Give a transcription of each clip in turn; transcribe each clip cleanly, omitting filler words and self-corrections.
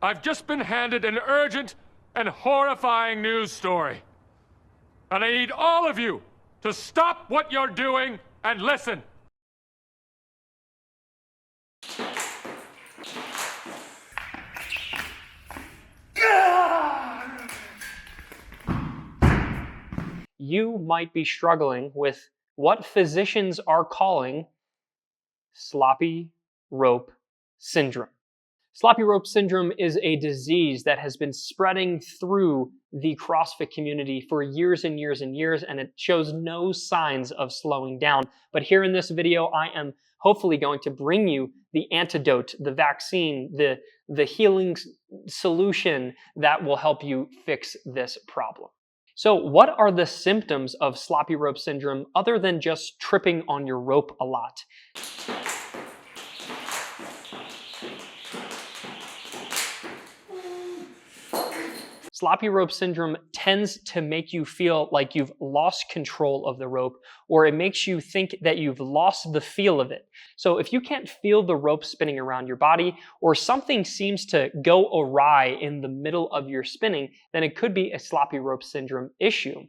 I've just been handed an urgent and horrifying news story. And I need all of you to stop what you're doing and listen. You might be struggling with what physicians are calling sloppy rope syndrome. Sloppy rope syndrome is a disease that has been spreading through the CrossFit community for years and years and years, and it shows no signs of slowing down. But here in this video, I am hopefully going to bring you the antidote, the vaccine, the healing solution that will help you fix this problem. So what are the symptoms of sloppy rope syndrome other than just tripping on your rope a lot? Sloppy rope syndrome tends to make you feel like you've lost control of the rope, or it makes you think that you've lost the feel of it. So if you can't feel the rope spinning around your body, or something seems to go awry in the middle of your spinning, then it could be a sloppy rope syndrome issue.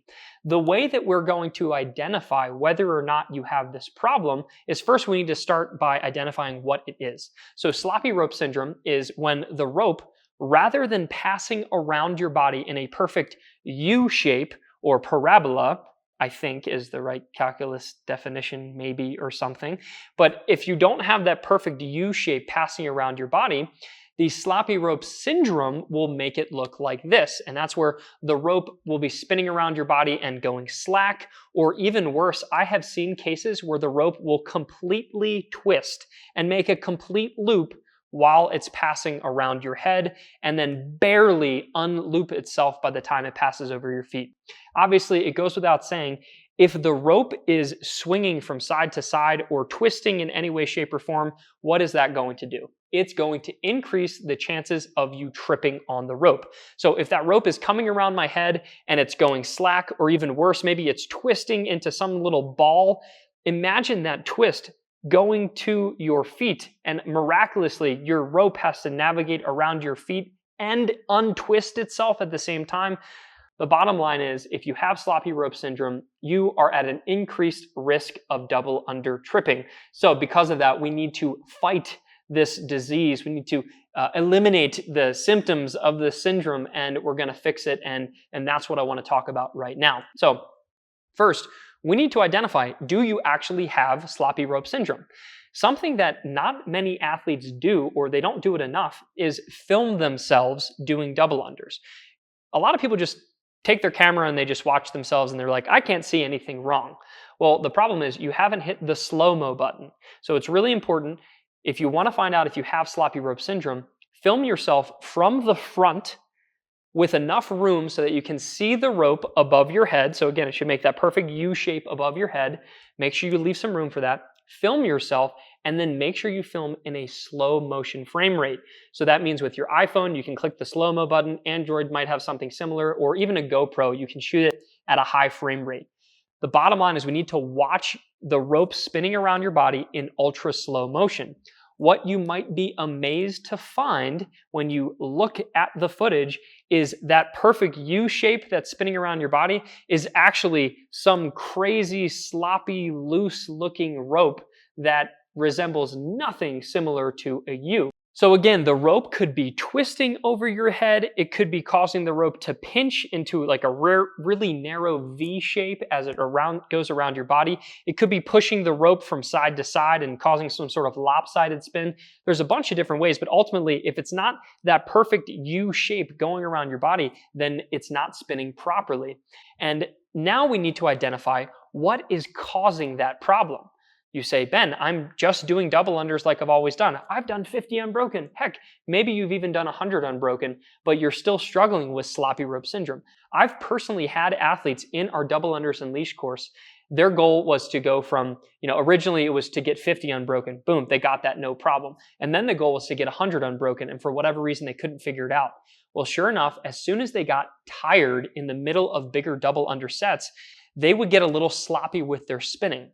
The way that we're going to identify whether or not you have this problem is first we need to start by identifying what it is. So sloppy rope syndrome is when the rope, rather than passing around your body in a perfect U shape or parabola, I think is the right calculus definition maybe or something. But if you don't have that perfect U shape passing around your body, the sloppy rope syndrome will make it look like this. And that's where the rope will be spinning around your body and going slack, or even worse, I have seen cases where the rope will completely twist and make a complete loop while it's passing around your head, and then barely unloop itself by the time it passes over your feet. Obviously, it goes without saying, if the rope is swinging from side to side or twisting in any way, shape, or form, what is that going to do? It's going to increase the chances of you tripping on the rope. So if that rope is coming around my head and it's going slack, or even worse, maybe it's twisting into some little ball, imagine that twist going to your feet, and miraculously your rope has to navigate around your feet and untwist itself at the same time. The bottom line is, if you have sloppy rope syndrome, you are at an increased risk of double under tripping. So because of that, we need to fight this disease. We need to eliminate the symptoms of the syndrome, and we're going to fix it, and that's what I want to talk about right now. So first, we need to identify, do you actually have sloppy rope syndrome? Something that not many athletes do, or they don't do it enough, is film themselves doing double unders. A lot of people just take their camera and they just watch themselves and they're like, I can't see anything wrong. Well, the problem is you haven't hit the slow-mo button. So it's really important, if you want to find out if you have sloppy rope syndrome, film yourself from the front with enough room so that you can see the rope above your head. So again, it should make that perfect U shape above your head. Make sure you leave some room for that. Film yourself, and then make sure you film in a slow motion frame rate. So that means with your iPhone, you can click the slow-mo button. Android might have something similar, or even a GoPro, you can shoot it at a high frame rate. The bottom line is we need to watch the rope spinning around your body in ultra slow motion. What you might be amazed to find when you look at the footage is that perfect U shape that's spinning around your body is actually some crazy, sloppy, loose-looking rope that resembles nothing similar to a U. So again, the rope could be twisting over your head. It could be causing the rope to pinch into like a really narrow V shape as it goes around your body. It could be pushing the rope from side to side and causing some sort of lopsided spin. There's a bunch of different ways, but ultimately, if it's not that perfect U shape going around your body, then it's not spinning properly. And now we need to identify what is causing that problem. You say, Ben, I'm just doing double unders like I've always done. I've done 50 unbroken. Heck, maybe you've even done 100 unbroken, but you're still struggling with sloppy rope syndrome. I've personally had athletes in our double unders and leash course. Their goal was to go from, originally it was to get 50 unbroken. Boom, they got that, no problem. And then the goal was to get 100 unbroken, and for whatever reason, they couldn't figure it out. Well, sure enough, as soon as they got tired in the middle of bigger double under sets, they would get a little sloppy with their spinning.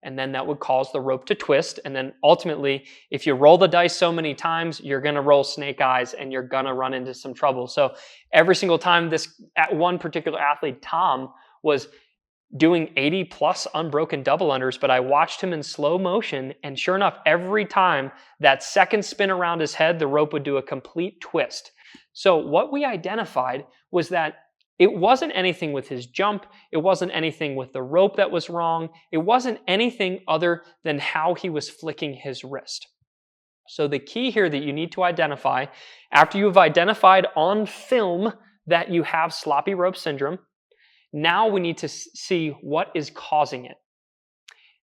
and then that would cause the rope to twist. And then ultimately, if you roll the dice so many times, you're going to roll snake eyes and you're going to run into some trouble. So every single time at one particular athlete, Tom, was doing 80 plus unbroken double unders, but I watched him in slow motion, and sure enough, every time that second spin around his head, the rope would do a complete twist. So what we identified was that it wasn't anything with his jump. It wasn't anything with the rope that was wrong. It wasn't anything other than how he was flicking his wrist. So the key here that you need to identify, after you've identified on film that you have sloppy rope syndrome, now we need to see what is causing it.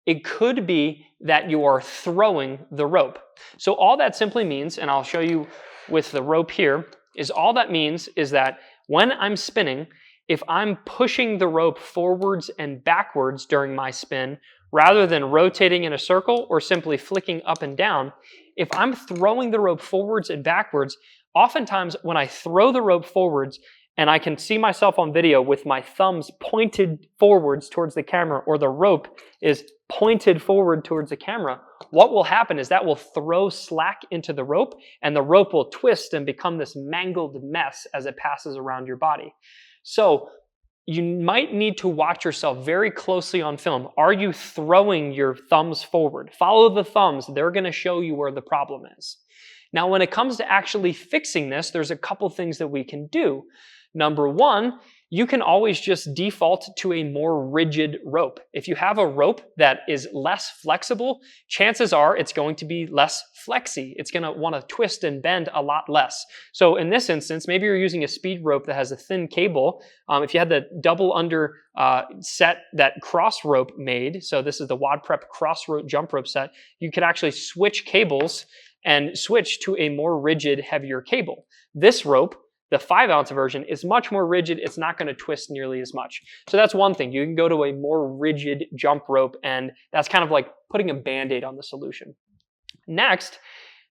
It could be that you are throwing the rope. So all that simply means, and I'll show you with the rope here, is all that means is that when I'm spinning, if I'm pushing the rope forwards and backwards during my spin, rather than rotating in a circle or simply flicking up and down, if I'm throwing the rope forwards and backwards, oftentimes when I throw the rope forwards, and I can see myself on video with my thumbs pointed forwards towards the camera, or the rope is pointed forward towards the camera, what will happen is that will throw slack into the rope, and the rope will twist and become this mangled mess as it passes around your body. So you might need to watch yourself very closely on film. Are you throwing your thumbs forward? Follow the thumbs. They're going to show you where the problem is. Now, when it comes to actually fixing this, there's a couple things that we can do. Number one, you can always just default to a more rigid rope. If you have a rope that is less flexible, chances are it's going to be less flexy. It's going to want to twist and bend a lot less. So in this instance, maybe you're using a speed rope that has a thin cable. If you had the double under set that Crossrope made, so this is the WODprep Crossrope jump rope set, you could actually switch cables and switch to a more rigid, heavier cable. This rope, the 5-ounce version, is much more rigid. It's not going to twist nearly as much. So that's one thing. You can go to a more rigid jump rope, and that's kind of like putting a Band-Aid on the solution. Next,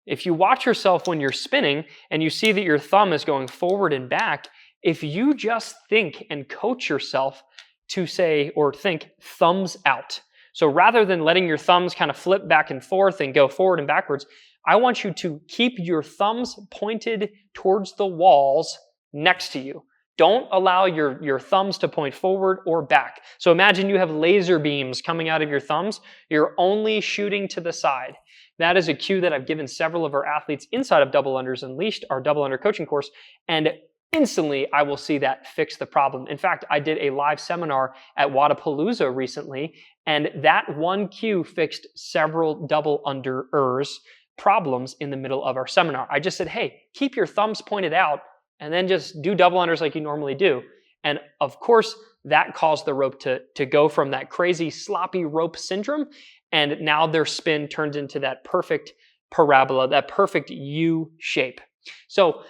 if you watch yourself when you're spinning and you see that your thumb is going forward and back, if you just think and coach yourself to say or think thumbs out. So rather than letting your thumbs kind of flip back and forth and go forward and backwards, I want you to keep your thumbs pointed towards the walls next to you. Don't allow your thumbs to point forward or back. So imagine you have laser beams coming out of your thumbs. You're only shooting to the side. That is a cue that I've given several of our athletes inside of Double Unders Unleashed, our double under coaching course, and instantly I will see that fix the problem. In fact, I did a live seminar at Wodapalooza recently, and that one cue fixed several double underers problems in the middle of our seminar. I just said, hey, keep your thumbs pointed out and then just do double unders like you normally do. And of course, that caused the rope to go from that crazy sloppy rope syndrome, and now their spin turns into that perfect parabola, that perfect U shape. So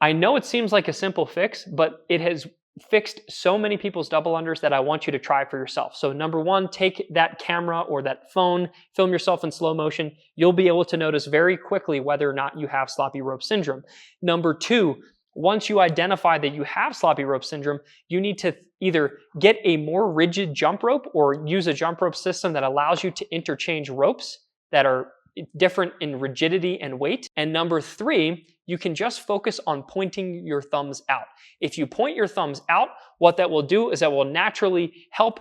I know it seems like a simple fix, but it has fixed so many people's double unders that I want you to try for yourself. So number one, take that camera or that phone, film yourself in slow motion. You'll be able to notice very quickly whether or not you have sloppy rope syndrome. Number two, once you identify that you have sloppy rope syndrome, you need to either get a more rigid jump rope or use a jump rope system that allows you to interchange ropes that are different in rigidity and weight. And number three, you can just focus on pointing your thumbs out. If you point your thumbs out, what that will do is that will naturally help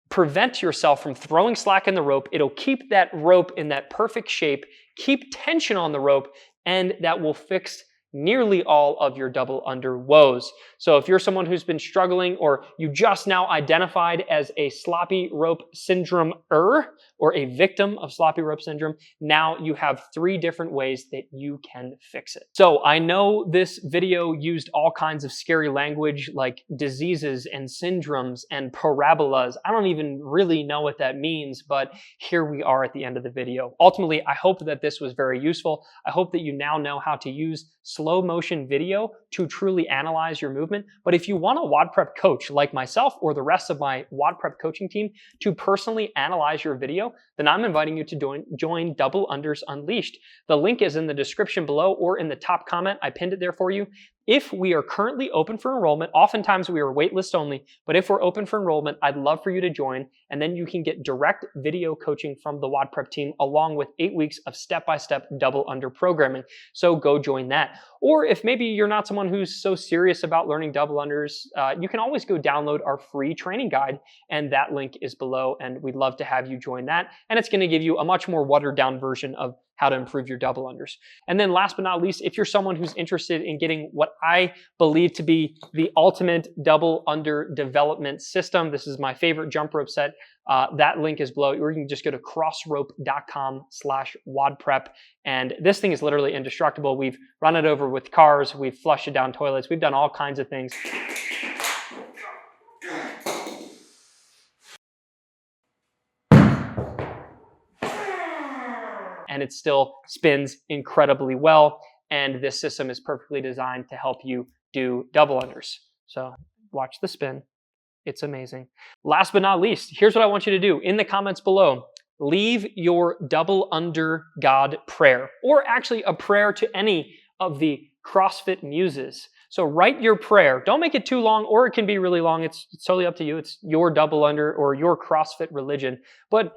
prevent yourself from throwing slack in the rope. It'll keep that rope in that perfect shape, keep tension on the rope, and that will fix nearly all of your double under woes. So if you're someone who's been struggling, or you just now identified as a sloppy rope syndrome or a victim of sloppy rope syndrome, now you have 3 different ways that you can fix it. So I know this video used all kinds of scary language like diseases and syndromes and parabolas. I don't even really know what that means, but here we are at the end of the video. Ultimately, I hope that this was very useful. I hope that you now know how to use slow motion video to truly analyze your movement. But if you want a WODprep coach like myself or the rest of my WODprep coaching team to personally analyze your video, then I'm inviting you to join Double Unders Unleashed. The link is in the description below or in the top comment. I pinned it there for you. if we are currently open for enrollment, oftentimes we are waitlist only, but if we're open for enrollment, I'd love for you to join, and then you can get direct video coaching from the WODprep team along with 8 weeks of step-by-step double under programming. So go join that. Or if maybe you're not someone who's so serious about learning double unders, you can always go download our free training guide, and that link is below, and we'd love to have you join that. And it's going to give you a much more watered down version of how to improve your double unders. And then last but not least, if you're someone who's interested in getting what I believe to be the ultimate double under development system, this is my favorite jump rope set, that link is below, or you can just go to crossrope.com/WODprep. And this thing is literally indestructible. We've run it over with cars, we've flushed it down toilets, we've done all kinds of things. And it still spins incredibly well. And this system is perfectly designed to help you do double unders. So watch the spin. It's amazing. Last but not least, here's what I want you to do. In the comments below, leave your double under God prayer, or actually a prayer to any of the CrossFit muses. So write your prayer. Don't make it too long, or it can be really long. It's totally up to you. It's your double under or your CrossFit religion. But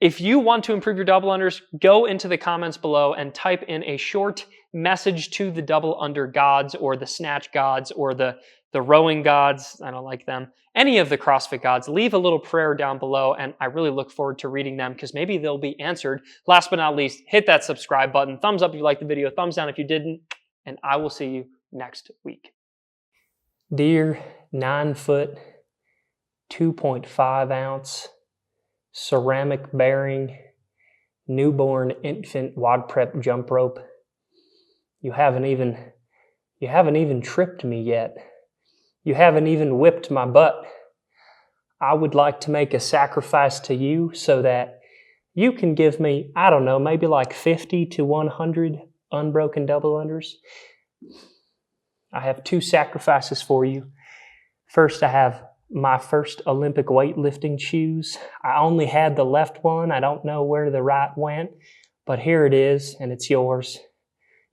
if you want to improve your double unders, go into the comments below and type in a short message to the double under gods, or the snatch gods, or the rowing gods. I don't like them. Any of the CrossFit gods. Leave a little prayer down below, and I really look forward to reading them because maybe they'll be answered. Last but not least, hit that subscribe button. Thumbs up if you liked the video. Thumbs down if you didn't. And I will see you next week. Dear 9-foot, 2.5 ounce, ceramic bearing, newborn infant WODprep jump rope. You haven't even tripped me yet. You haven't even whipped my butt. I would like to make a sacrifice to you so that you can give me, I don't know, maybe like 50 to 100 unbroken double unders. I have 2 sacrifices for you. First, I have my first Olympic weightlifting shoes. I only had the left one. I don't know where the right went, but here it is, and it's yours.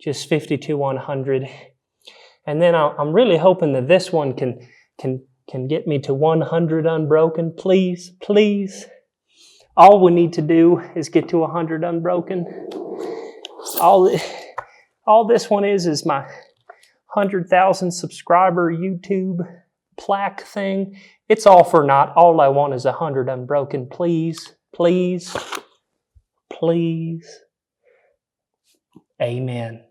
Just 50 to 100. And then I'm really hoping that this one can get me to 100 unbroken. Please, please. All we need to do is get to 100 unbroken. All this one is my 100,000 subscriber YouTube plaque thing. It's all for naught. All I want is 100 unbroken. Please, please, please. Amen.